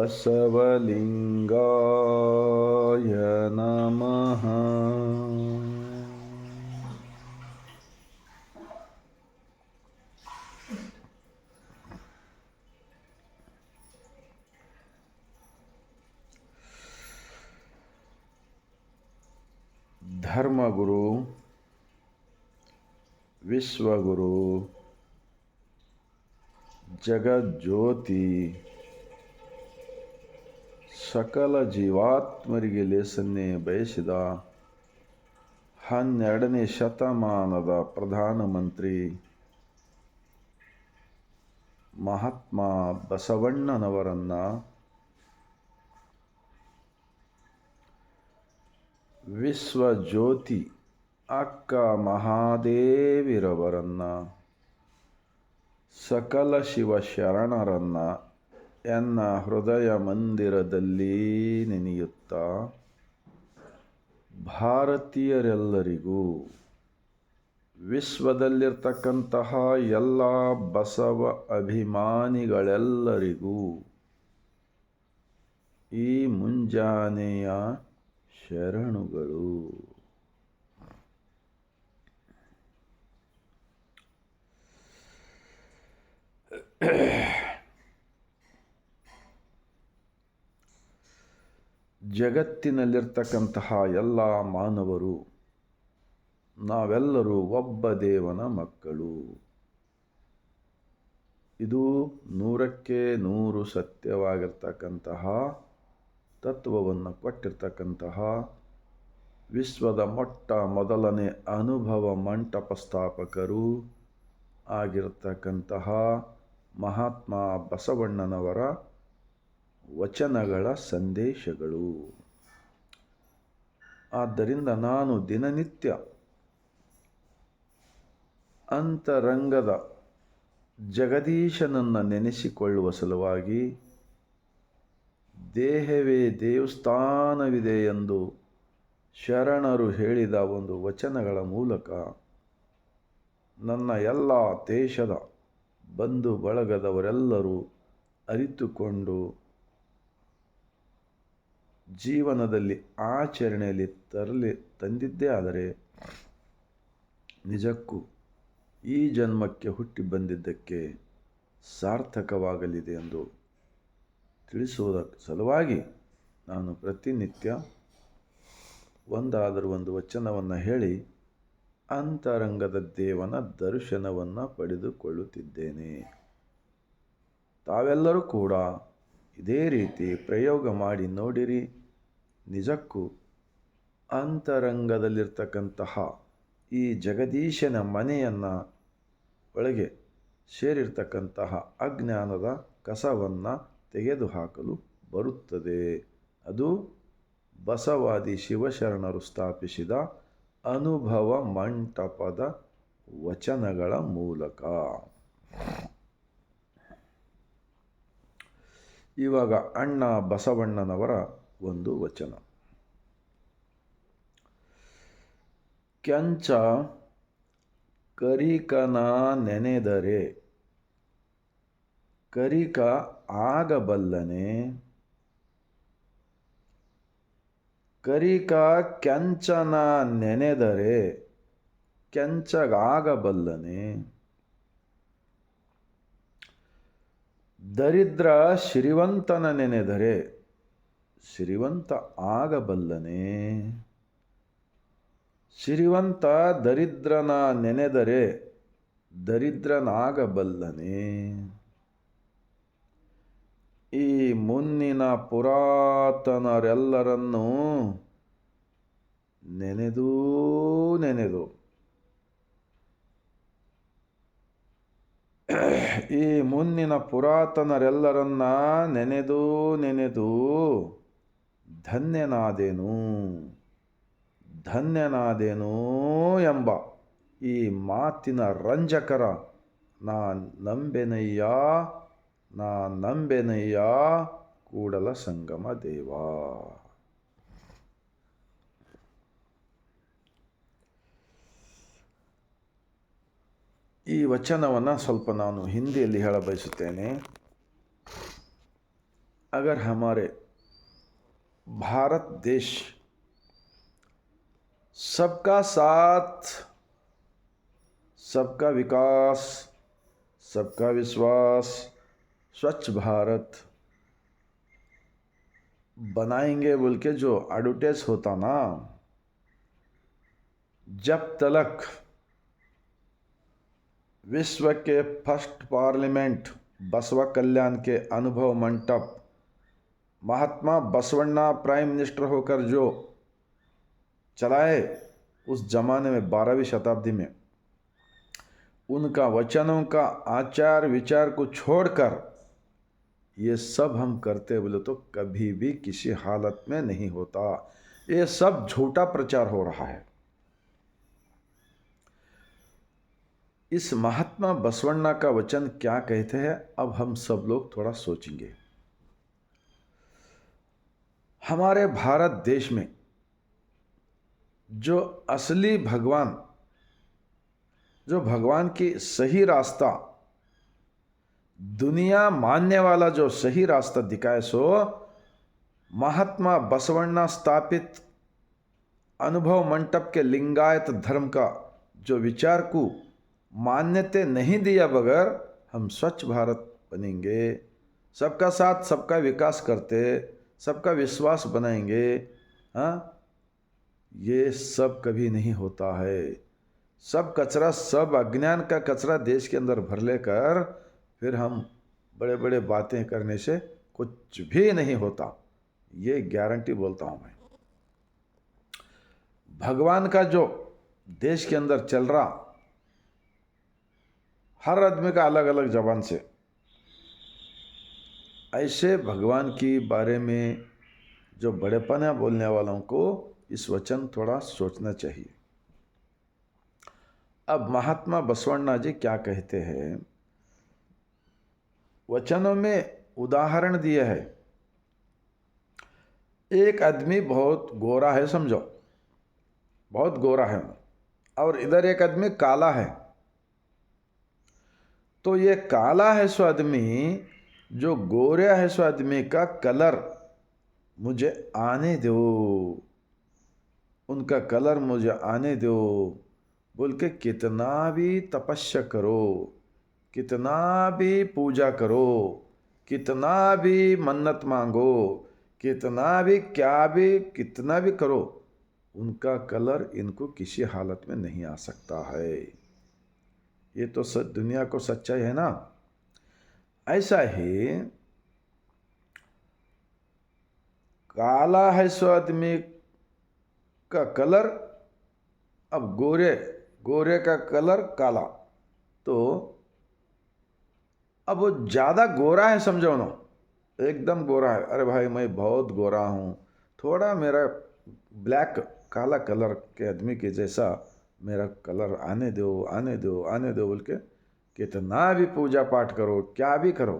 ಬಸವಲಿಂಗಾಯ ನಮಃ. ಧರ್ಮಗುರು, ವಿಶ್ವಗುರು, ಜಗಜ್ಯೋತಿ, ಸಕಲ ಜೀವಾತ್ಮರಿಗೆ ಲೇಸನ್ನೇ ಬಯಸಿದ 12ನೇ ಶತಮಾನದ ಪ್ರಧಾನಮಂತ್ರಿ ಮಹಾತ್ಮ ಬಸವಣ್ಣನವರನ್ನು ವಿಶ್ವಜ್ಯೋತಿ ಅಕ್ಕ ಮಹಾದೇವಿರವರನ್ನು ಸಕಲ ಶಿವಶರಣರನ್ನು ಎನ್ನ ಹೃದಯ ಮಂದಿರದಲ್ಲಿ ನೆನೆಯುತ್ತಾ ಭಾರತೀಯರೆಲ್ಲರಿಗೂ, ವಿಶ್ವದಲ್ಲಿರ್ತಕ್ಕಂತಹ ಎಲ್ಲ ಬಸವ ಅಭಿಮಾನಿಗಳೆಲ್ಲರಿಗೂ ಈ ಮುಂಜಾನೆಯ ಶರಣುಗಳು. ಜಗತ್ತಿನಲ್ಲಿರ್ತಕ್ಕಂತಹ ಎಲ್ಲ ಮಾನವರು ನಾವೆಲ್ಲರೂ ಒಬ್ಬ ದೇವನ ಮಕ್ಕಳು. ಇದು 100ಕ್ಕೆ 100 ಸತ್ಯವಾಗಿರ್ತಕ್ಕಂತಹ ತತ್ವವನ್ನು ಕೊಟ್ಟಿರ್ತಕ್ಕಂತಹ ವಿಶ್ವದ ಮೊಟ್ಟ ಮೊದಲನೇ ಅನುಭವ ಮಂಟಪ ಸ್ಥಾಪಕರು ಆಗಿರತಕ್ಕಂತಹ ಮಹಾತ್ಮ ಬಸವಣ್ಣನವರ ವಚನಗಳ ಸಂದೇಶಗಳು. ಆದ್ದರಿಂದ ನಾನು ದಿನನಿತ್ಯ ಅಂತರಂಗದ ಜಗದೀಶನನ್ನು ನೆನೆಸಿಕೊಳ್ಳುವ ಸಲುವಾಗಿ ದೇಹವೇ ದೇವಸ್ಥಾನವಿದೆ ಎಂದು ಶರಣರು ಹೇಳಿದ ಒಂದು ವಚನಗಳ ಮೂಲಕ ನನ್ನ ಎಲ್ಲ ದೇಶದ ಬಂಧು ಬಳಗದವರೆಲ್ಲರೂ ಅರಿತುಕೊಂಡು ಜೀವನದಲ್ಲಿ ಆಚರಣೆಯಲ್ಲಿ ತಂದಿದ್ದೇ ಆದರೆ ನಿಜಕ್ಕೂ ಈ ಜನ್ಮಕ್ಕೆ ಹುಟ್ಟಿ ಬಂದಿದ್ದಕ್ಕೆ ಸಾರ್ಥಕವಾಗಲಿದೆ ಎಂದು ತಿಳಿಸುವುದಕ್ಕೆ ಸಲುವಾಗಿ ನಾನು ಪ್ರತಿನಿತ್ಯ ಒಂದಾದರೂ ಒಂದು ವಚನವನ್ನು ಹೇಳಿ ಅಂತರಂಗದ ದೇವನ ದರ್ಶನವನ್ನು ಪಡೆದುಕೊಳ್ಳುತ್ತಿದ್ದೇನೆ. ತಾವೆಲ್ಲರೂ ಕೂಡ ಇದೇ ರೀತಿ ಪ್ರಯೋಗ ಮಾಡಿ ನೋಡಿರಿ. ನಿಜಕ್ಕೂ ಅಂತರಂಗದಲ್ಲಿರ್ತಕ್ಕಂತಹ ಈ ಜಗದೀಶನ ಮನೆಯನ್ನು ಒಳಗೆ ಸೇರಿರ್ತಕ್ಕಂತಹ ಅಜ್ಞಾನದ ಕಸವನ್ನು ತೆಗೆದುಹಾಕಲು ಬರುತ್ತದೆ. ಅದು ಬಸವಾದಿ ಶಿವಶರಣರು ಸ್ಥಾಪಿಸಿದ ಅನುಭವ ಮಂಟಪದ ವಚನಗಳ ಮೂಲಕ. ಇವಾಗ ಅಣ್ಣ ಬಸವಣ್ಣನವರ ಒಂದು ವಚನ. ಕೆಂಚ ಕರಿಕನ ನೆನೆದರೆ ಕರಿಕ ಆಗಬಲ್ಲನೆ, ಕರಿಕ ಕೆಂಚನ ನೆನೆದರೆ ಕೆಂಚಗಾಗಬಲ್ಲನೆ, ದರಿದ್ರ ಸಿರಿವಂತನ ನೆನೆದರೆ ಸಿರಿವಂತ ಆಗಬಲ್ಲನೆ, ಸಿರಿವಂತ ದರಿದ್ರನ ನೆನೆದರೆ ದರಿದ್ರನಾಗಬಲ್ಲನೆ. ಈ ಮುನ್ನಿನ ಪುರಾತನರೆಲ್ಲರನ್ನೂ ನೆನೆದು ನೆನೆದು ಈ ಮುನ್ನಿನ ಪುರಾತನರೆಲ್ಲರನ್ನ ನೆನೆದು ನೆನೆದು ಧನ್ಯನಾದೆನು ಧನ್ಯನಾದೆನು ಎಂಬ ಈ ಮಾತಿನ ರಂಜಕರ ನಾ ನಂಬೆನಯ್ಯ ಕೂಡಲ ಸಂಗಮ ದೇವ. ಈ ವಚನವನ್ನು ಸ್ವಲ್ಪ ನಾನು ಹಿಂದಿಯಲ್ಲಿ ಹೇಳಬಯಸುತ್ತೇನೆ. अगर हमारे भारत देश सबका साथ, सबका विकास, सबका विश्वास, स्वच्छ भारत बनाएंगे बोल के जो एडवर्टाइज होता ना, जब तक विश्व के फर्स्ट पार्लियामेंट बसवा कल्याण के अनुभव मंडप महात्मा बसवण्णा प्राइम मिनिस्टर होकर जो चलाए, उस जमाने में 12वीं शताब्दी में, उनका वचनों का आचार विचार को छोड़कर ये सब हम करते बोले तो कभी भी किसी हालत में नहीं होता। ये सब झूठा प्रचार हो रहा है। इस महात्मा बसवण्णा का वचन क्या कहते हैं, अब हम सब लोग थोड़ा सोचेंगे। हमारे भारत देश में जो असली भगवान, जो भगवान की सही रास्ता, दुनिया मानने वाला जो सही रास्ता दिखाए, सो महात्मा बसवण्णा स्थापित अनुभव मंडप के लिंगायत धर्म का जो विचार को मान्यता नहीं दिया बगैर हम स्वच्छ भारत बनेंगे, सबका साथ सबका विकास करते, सबका विश्वास बनाएंगे, हाँ, ये सब कभी नहीं होता है। सब कचरा, सब अज्ञान का कचरा देश के अंदर भर लेकर फिर हम बड़े बड़े बातें करने से कुछ भी नहीं होता, ये गारंटी बोलता हूँ मैं। भगवान का जो देश के अंदर चल रहा, हर आदमी का अलग अलग जबान से, ऐसे भगवान की बारे में जो बड़ेपना बोलने वालों को इस वचन थोड़ा सोचना चाहिए। अब महात्मा बसवण्णा जी क्या कहते हैं, वचनों में उदाहरण दिए है। एक आदमी बहुत गोरा है, समझो, बहुत गोरा है, और इधर एक आदमी काला है। तो ये काला है सो आदमी, जो गोरा है सो आदमी का कलर मुझे आने दो, उनका कलर मुझे आने दो बोल के कितना भी तपस्या करो, कितना भी पूजा करो, कितना भी मन्नत मांगो, कितना भी कितना भी करो, उनका कलर इनको किसी हालत में नहीं आ सकता है। ये तो दुनिया को सच्चाई है ना। ऐसा ही काला है सो आदमी का कलर, अब गोरे का कलर काला, तो अब वो ज़्यादा गोरा है, समझो ना, एकदम गोरा है, अरे भाई मैं बहुत गोरा हूँ, थोड़ा मेरा ब्लैक काला कलर के आदमी के जैसा मेरा कलर आने दो, आने दो, आने दो बोल के कितना भी पूजा पाठ करो, क्या भी करो,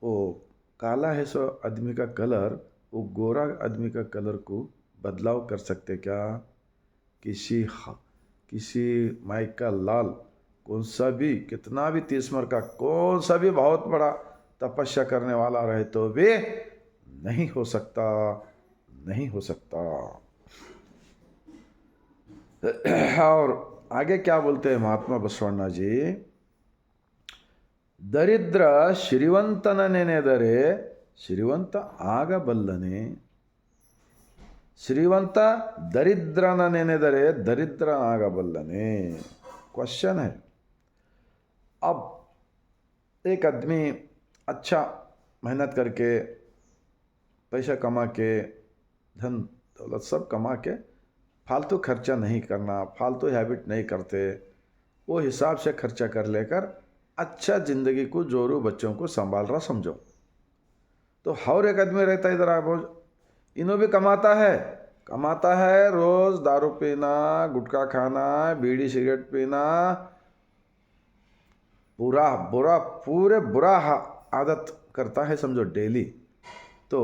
वो काला है सो आदमी का कलर वो गोरा आदमी का कलर को बदलाव कर सकते क्या? किसी माइक का लाल कौन सा भी, कितना भी तीसमर का कौन सा भी बहुत बड़ा तपस्या करने वाला रहे तो भी नहीं हो सकता, नहीं हो सकता। और आगे क्या बोलते हैं महात्मा बसवण्णा जी, ದರಿದ್ರ ಶ್ರೀವಂತನ ನೆನೆದರೆ ಶ್ರೀವಂತ ಆಗಬಲ್ಲನೆ, ಶ್ರೀವಂತ दरिद्रನ ನೆನೆದರೆ दरिद्र ಆಗಬಲ್ಲನೆ। क्वेश्चन है, अब एक आदमी अच्छा मेहनत करके पैसा कमा के, धन दौलत सब कमा के, फालतू खर्चा नहीं करना, फालतू हैबिट नहीं करते, वो हिसाब से खर्चा कर लेकर अच्छा ज़िंदगी को जोरू बच्चों को संभाल रहा समझो। तो हर एक आदमी रहता है इधर बोझ, इन्हों भी कमाता है, रोज़ दारू पीना, गुटखा खाना, बीड़ी सिगरेट पीना, पूरे बुरा आदत करता है समझो डेली। तो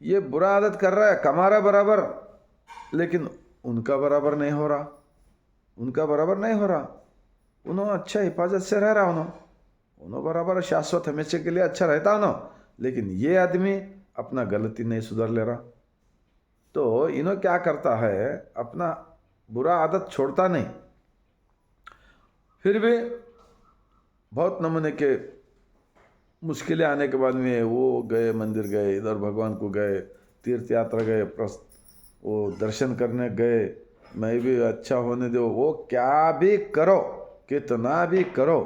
ये बुरा आदत कर रहा है, कमा रहा बराबर, लेकिन उनका बराबर नहीं हो रहा, उन्होंने अच्छा हिफाजत से रह रहा, उन्हों बराबर शाश्वत हमेशा के लिए अच्छा रहता ना, लेकिन ये आदमी अपना गलती नहीं सुधर ले रहा। तो इन्हों क्या करता है, अपना बुरा आदत छोड़ता नहीं, फिर भी बहुत नमूने के मुश्किलें आने के बाद में वो गए, मंदिर गए, इधर भगवान को गए, तीर्थ यात्रा गए, वो दर्शन करने गए, मैं भी अच्छा होने दो, वो क्या भी करो, कितना भी करो,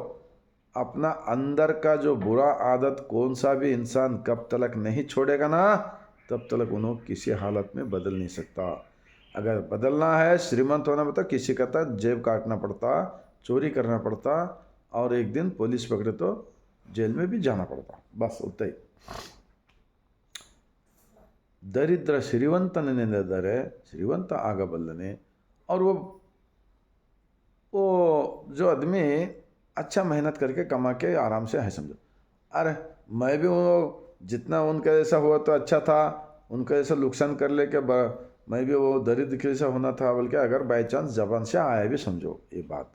अपना अंदर का जो बुरा आदत कौन सा भी इंसान कब तक नहीं छोड़ेगा ना, तब तक उन्हों किसी हालत में बदल नहीं सकता। अगर बदलना है, श्रीमंत होना पड़ता, किसी का तो जेब काटना पड़ता, चोरी करना पड़ता, और एक दिन पुलिस पकड़े तो जेल में भी जाना पड़ता, बस उतना ही। दरिद्र ಶ್ರೀವಂತನೆಂದರೆ ಶ್ರೀವಂತ ಆಗಬಲ್ಲನೆ। और वो जो आदमी अच्छा मेहनत करके कमा के आराम से है, समझो, अरे मैं भी वो जितना उनका जैसा हुआ तो अच्छा था, उनका जैसा नुकसान कर ले के मैं भी वो दरिद्र के जैसा होना था, बल्कि अगर बाई चांस जबान से आया भी, समझो ये बात,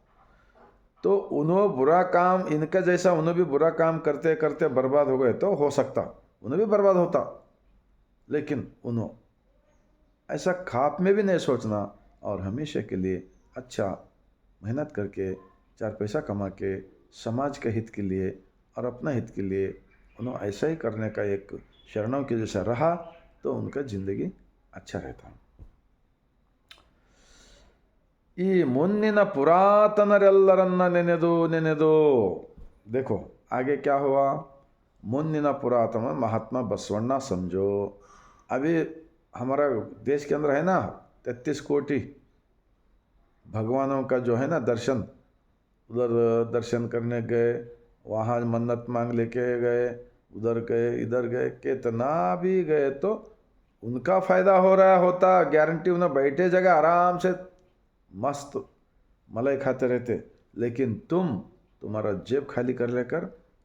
तो उन्हों बुरा काम, इनका जैसा उन्हों भी बुरा काम करते करते बर्बाद हो गए तो हो सकता उन्हें भी बर्बाद होता, लेकिन उन्हों ऐसा ख्वाब में भी नहीं सोचना, और हमेशा के लिए अच्छा मेहनत करके 4 पैसा कमा के समाज के हित के लिए और अपना हित के लिए उन्होंने ऐसा ही करने का एक शरणों के जैसा रहा, तो उनका ज़िंदगी अच्छा रहता। ಈ मुन्निन पुरातनरेल्लरन्न नेनेदो नेनेदो, देखो आगे क्या हुआ, मुन्निन पुरातन महात्मा बसवण्णा समझो। अभी हमारा देश के अंदर है ना 33 कोटि भगवानों का जो है ना दर्शन, उधर दर्शन करने गए, वहाँ मन्नत मांग लेके गए, उधर गए, इधर गए, कितना भी गए तो उनका फ़ायदा हो रहा होता, गारंटी। उन्हें बैठे जगह आराम से मस्त मलाई खाते रहते, लेकिन तुम्हारा जेब खाली कर लेकर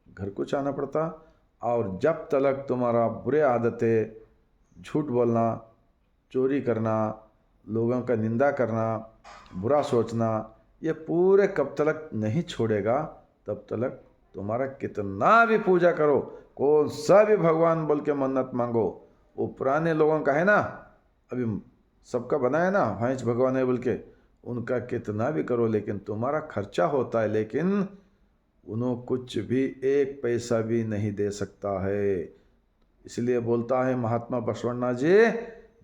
घर को जाना पड़ता। और जब तक तुम्हारा बुरे आदतें, झूठ बोलना, चोरी करना, लोगों का निंदा करना, बुरा सोचना, ये पूरे कब तक नहीं छोड़ेगा, तब तक तुम्हारा कितना भी पूजा करो, कौन सा भी भगवान बोल के मन्नत मांगो, वो पुराने लोगों का है ना, अभी सबका बनाया ना भैंस भगवान है बोल के, उनका कितना भी करो, लेकिन तुम्हारा खर्चा होता है, लेकिन उन्हों कुछ भी एक पैसा भी नहीं दे सकता है। इसलिए बोलता है महात्मा बसवण्णा जी,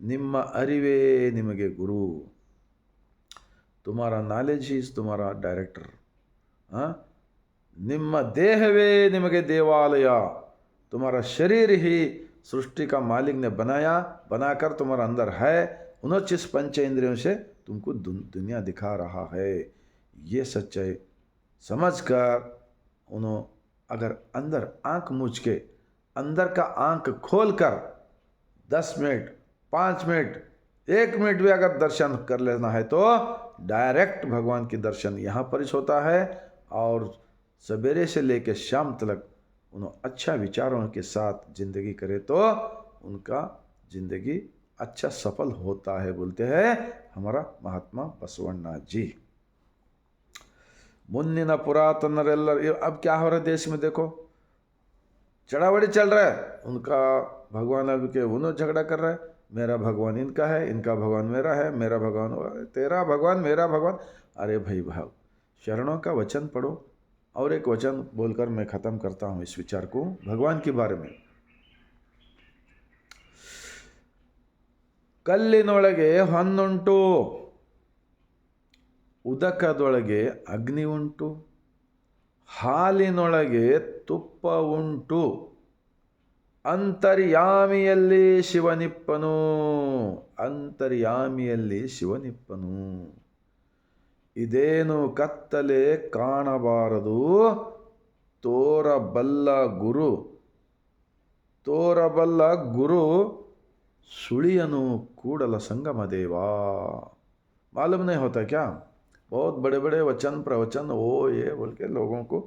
निम्म अरिवे निಮಗೆ गुरु, तुम्हारा नॉलेज ही तुम्हारा डायरेक्टर, हाँ, निम्म देहवे निಮಗೆ देवालय, तुम्हारा शरीर ही सृष्टि का मालिक ने बनाकर तुम्हारा अंदर है, 29 पंचेंद्रियों से तुमको दुनिया दिखा रहा है। ये सच्चाई समझकर उन्होंने अगर अंदर आंख मूझ के, अंदर का आंख खोलकर 10 मिनट, 5 मिनट, 1 मिनट भी अगर दर्शन कर लेना है, तो डायरेक्ट भगवान की दर्शन यहाँ पर ही होता है। और सवेरे से लेकर शाम तक उन्होंने अच्छा विचारों के साथ जिंदगी करे, तो उनका जिंदगी अच्छा सफल होता है, बोलते हैं हमारा महात्मा बसवण्णा जी। मुन्निन पुरातनरेल्लर, अब क्या हो रहा है देश में, देखो चढ़ावड़ी चल रहा है, उनका भगवान अब के उन्होंने झगड़ा कर रहा है, मेरा भगवान इनका है, इनका भगवान मेरा है, मेरा भगवान तेरा भगवान, मेरा भगवान। अरे भाई भाव, शरणों का वचन पढ़ो। और एक वचन बोलकर मैं ख़त्म करता हूँ इस विचार को भगवान के बारे में। ಕಲ್ಲಿನೊಳಗೆ ಹೊನ್ನುಂಟು, ಉದಕದೊಳಗೆ ಅಗ್ನಿ ಉಂಟು, ಹಾಲಿನೊಳಗೆ ತುಪ್ಪ ಉಂಟು, ಅಂತರ್ಯಾಮಿಯಲ್ಲಿ ಶಿವನಿಪ್ಪನು, ಅಂತರ್ಯಾಮಿಯಲ್ಲಿ ಶಿವನಿಪ್ಪನು, ಇದೇನು ಕತ್ತಲೆ ಕಾಣಬಾರದು, ತೋರಬಲ್ಲ ಗುರು, ತೋರಬಲ್ಲ ಗುರು सुड़ियनु कूड़ल संगम देवा। मालूम नहीं होता क्या, बहुत बड़े बड़े वचन प्रवचन वो ये बोल के लोगों को,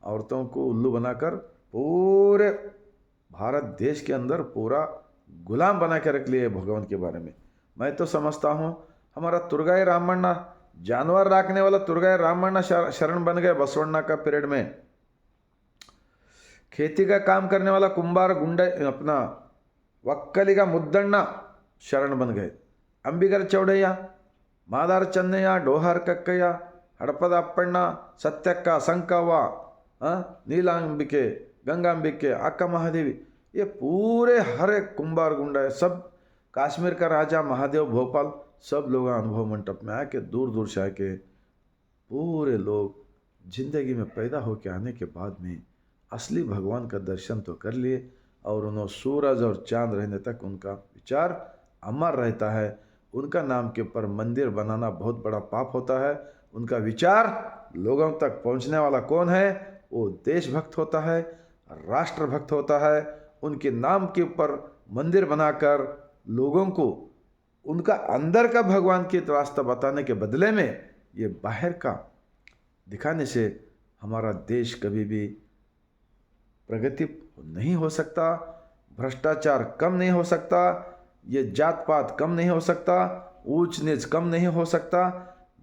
औरतों को उल्लू बनाकर पूरे भारत देश के अंदर पूरा गुलाम बना के रख लिए भगवान के बारे में। मैं तो समझता हूँ हमारा तुर्गाई रामण्णा, जानवर रखने वाला तुर्गाई रामण्णा शरण बन गए बसवण्णा का पीरियड में। खेती का काम करने वाला कुंभार गुंडे अपना वक्कलिगा मुद्दण्ण शरण बन गए। अंबिगर चौड़ಯ್ಯ, ಮಾದಾರ ಚೆನ್ನಯ್ಯ, ಡೋಹಾರ್ ಕಕ್ಕಯ್ಯ, ಹಡಪದ ಅಪ್ಪಣ್ಣ, सत्यक्का, संकव्व, नीलांबिके, गंगांबिके, अक्का महादेवी, ये पूरे हर एक कुंभार गुंडा है। सब कश्मीर का राजा महादेव भोपाल, सब लोग अनुभव मंडप में आके दूर दूर से आके पूरे लोग जिंदगी में पैदा होके आने के बाद में असली भगवान का दर्शन तो कर लिए और उन्होंने सूरज और चांद रहने तक उनका विचार अमर रहता है। उनका नाम के ऊपर मंदिर बनाना बहुत बड़ा पाप होता है। उनका विचार लोगों तक पहुंचने वाला कौन है? वो देशभक्त होता है, राष्ट्रभक्त होता है। उनके नाम के ऊपर मंदिर बनाकर लोगों को उनका अंदर का भगवान की रास्ता बताने के बदले में ये बाहर का दिखाने से हमारा देश कभी भी प्रगति नहीं हो सकता, भ्रष्टाचार कम नहीं हो सकता, ये जात पात कम नहीं हो सकता, ऊंच नीच कम नहीं हो सकता।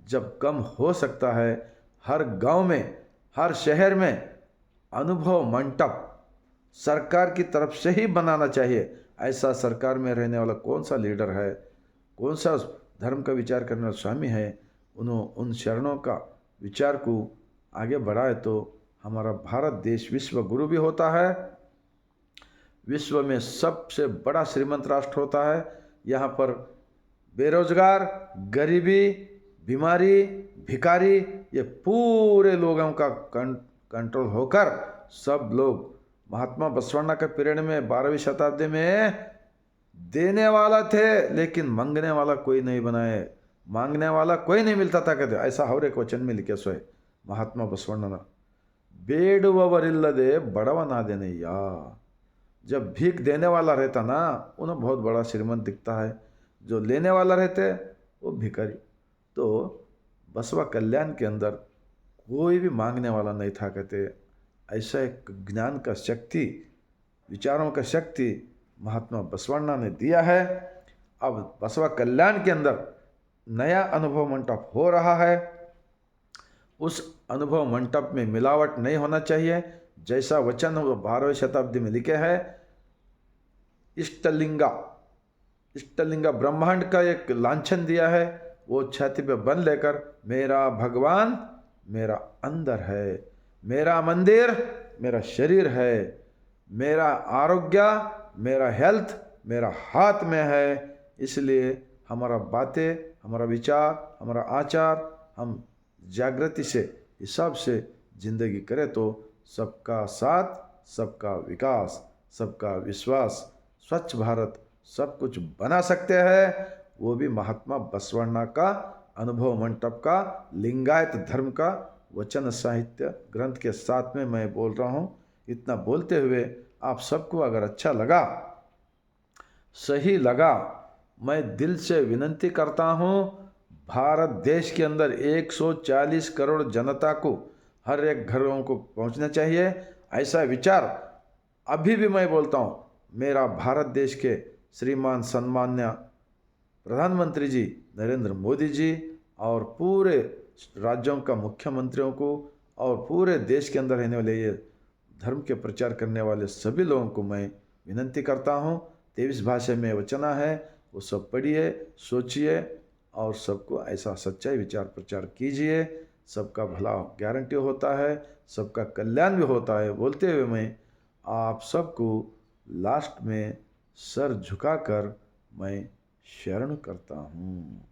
जब कम हो सकता है, हर गांव में, हर शहर में अनुभव मंडप सरकार की तरफ से ही बनाना चाहिए। ऐसा सरकार में रहने वाला कौन सा लीडर है, कौन सा धर्म का विचार करने वाला स्वामी है, उन शरणों का विचार को आगे बढ़ाए तो हमारा भारत देश विश्व गुरु भी होता है, विश्व में सबसे बड़ा श्रीमंत राष्ट्र होता है। यहाँ पर बेरोजगार, गरीबी, बीमारी, भिखारी, ये पूरे लोगों का कंट्रोल होकर सब लोग महात्मा बसवण्णा के पीरियड में 12वीं शताब्दी में देने वाला थे, लेकिन मांगने वाला कोई नहीं बनाए, मांगने वाला कोई नहीं मिलता था। कहते ऐसा हर एक वचन में लिखे सोए महात्मा बसवण्णना, ಬೇಡುವವರಿಲ್ಲದೆ ಬಡವನಾದೆನಯ್ಯ। जब भीख देने वाला रहता ना, उन्हें बहुत बड़ा श्रीमंत दिखता है, जो लेने वाला रहते वो भिखारी। तो बसवा कल्याण के अंदर कोई भी मांगने वाला नहीं था। कहते ऐसा एक ज्ञान का शक्ति, विचारों का शक्ति महात्मा बसवण्णा ने दिया है। अब बसवा कल्याण के अंदर नया अनुभव मंडप हो रहा है। उस अनुभव मंडप में मिलावट नहीं होना चाहिए। जैसा वचन 12वीं शताब्दी में लिखे है, इष्टलिंगा ब्रह्मांड का एक लांछन दिया है। वो छाती पे बन लेकर मेरा भगवान मेरा अंदर है, मेरा मंदिर मेरा शरीर है, मेरा आरोग्य मेरा हेल्थ मेरा हाथ में है। इसलिए हमारा बातें, हमारा विचार, हमारा आचार हम जागृति से, हिसाब से जिंदगी करें तो सबका साथ, सबका विकास, सबका विश्वास, स्वच्छ भारत सब कुछ बना सकते हैं। वो भी महात्मा बसवण्णा का अनुभव मंडप का लिंगायत धर्म का वचन साहित्य ग्रंथ के साथ में मैं बोल रहा हूँ। इतना बोलते हुए आप सबको अगर अच्छा लगा, सही लगा, मैं दिल से विनती करता हूँ, भारत देश के अंदर 140 करोड़ जनता को हर एक घरों को पहुंचना चाहिए। ऐसा विचार अभी भी मैं बोलता हूं। मेरा भारत देश के श्रीमान सन्मान्य प्रधानमंत्री जी नरेंद्र मोदी जी और पूरे राज्यों का मुख्यमंत्रियों को और पूरे देश के अंदर रहने वाले ये धर्म के प्रचार करने वाले सभी लोगों को मैं विनती करता हूं। 23 भाषा में वचना है, वो सब पढ़िए, सोचिए और सबको ऐसा सच्चाई विचार प्रचार कीजिए। सबका भला गारंटी होता है, सबका कल्याण भी होता है। बोलते हुए मैं आप सबको लास्ट में सर झुकाकर मैं शरण करता हूँ।